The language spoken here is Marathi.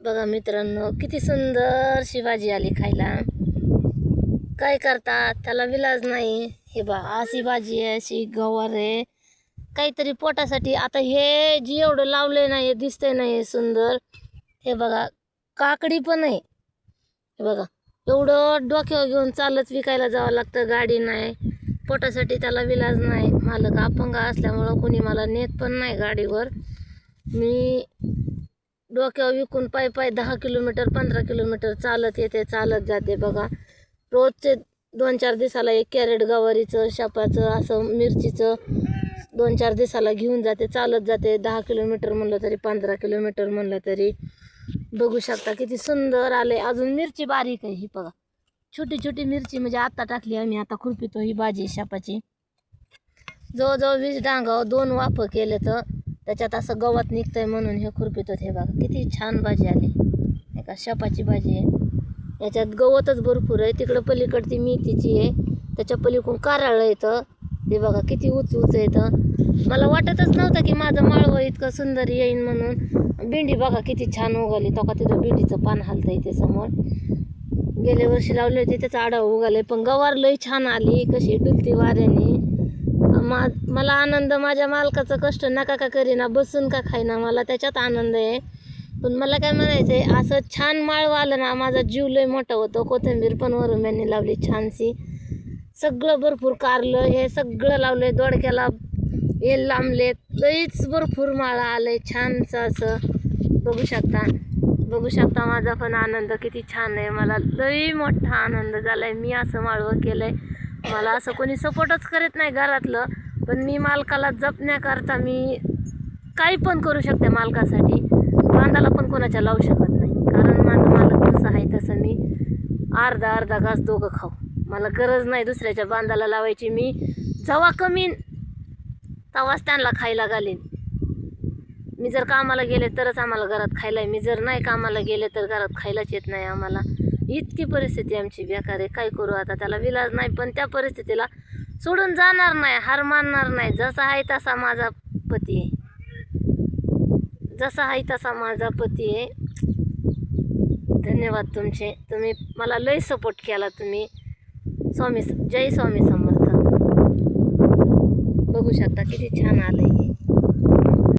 बघा मित्रांनो, किती सुंदर भाजी आली खायला. काय करतात त्याला विलाज नाही. हे बा अशी भाजी आहे, अशी गवार आहे, काहीतरी पोटासाठी. आता हे जी एवढं लावलंय ना, हे दिसतंय ना, हे सुंदर. हे बघा काकडी पण आहे. हे बघा एवढं डोक्यावर घेऊन चालत विकायला जावं लागतं, गाडी नाही. पोटासाठी त्याला विलाज नाही. मालक अपंग असल्यामुळं कोणी मला नेत पण नाही गाडीवर. मी डोक्यावर विकून पाय पाय 10 किलोमीटर 15 किलोमीटर चालत येते, चालत जाते. बघा रोजचे 2-4 दिवसाला एक कॅरेट गवारीचं, शापाचं, असं मिरचीचं 2-4 दिवसाला घेऊन जाते, चालत जाते. 10 किलोमीटर म्हणलं तरी 15 किलोमीटर म्हणलं तरी. बघू शकता किती सुंदर आले. अजून मिरची बारीक आहे. ही बघा छोटी छोटी मिरची, म्हणजे आता टाकली आम्ही, आता खुरपितो. ही भाजी शापाची जवळजवळ 20 डांगाव 2 वाफ केले तर त्याच्यात असं गवत निघतंय म्हणून हे खुरपितो. हे बघा किती छान भाजी आली. एका शापाची भाजी आहे, याच्यात गवतच भरपूर आहे. तिकडं पलीकडची मेथीची आहे, त्याच्या पलीकडून कारळं येतं. ते बघा किती उंच उंच येतं. मला वाटतच नव्हतं की माझं माळवं इतकं सुंदर येईन म्हणून. भेंडी बघा किती छान उगाली. तो का तिथं भेंडीचं पान हलतं इथे समोर. गेल्या वर्षी लावले होते, त्याचा आढावा उगाले. पण गवार लई छान आली, कशी डुलती वाऱ्याने. मला आनंद, माझ्या मालकाचं कष्ट नका का करीना, बसून का खाईना, मला त्याच्यात आनंद आहे. पण मला काय म्हणायचं आहे, असं छान माळवं आलं ना, माझा जीव लय मोठा होतो. कोथिंबीर पण वरून यांनी लावली छानशी. सगळं भरपूर कारलं हे सगळं लावलंय. दोडक्याला हे लांबलेत, लईच भरपूर माळा आलंय छानसं असं. बघू शकता माझा पण आनंद किती छान आहे. मला लई मोठा आनंद झालाय. मी असं माळवं केलंय. मला असं कोणी सपोर्टच करत नाही घरातलं, पण मी मालकाला जपण्याकरता मी काही पण करू शकते मालकासाठी. बांधाला पण कोणाच्या लावू शकत नाही, कारण माझं मालक जसं आहे तसं मी अर्धा घास दोघं खाऊ. मला गरज नाही दुसऱ्याच्या बांधाला लावायची. मी जेव्हा कमीन तेव्हाच त्यांना खायला घालीन. मी जर कामाला गेले तरच आम्हाला घरात खायला आहे. मी जर नाही कामाला गेले तर घरात खायलाच येत नाही आम्हाला. इतकी परिस्थिती आमची बेकार आहे. काय करू आता, त्याला विलाज नाही. पण त्या परिस्थितीला सोडून जाणार नाही, हार मानणार नाही. जसा आहे तसा माझा पती आहे, जसा आहे तसा माझा पती आहे. धन्यवाद तुमचे. तुम्ही मला लय सपोर्ट केला. तुम्ही जय स्वामी समर्थ. बघू शकता किती छान आलंय.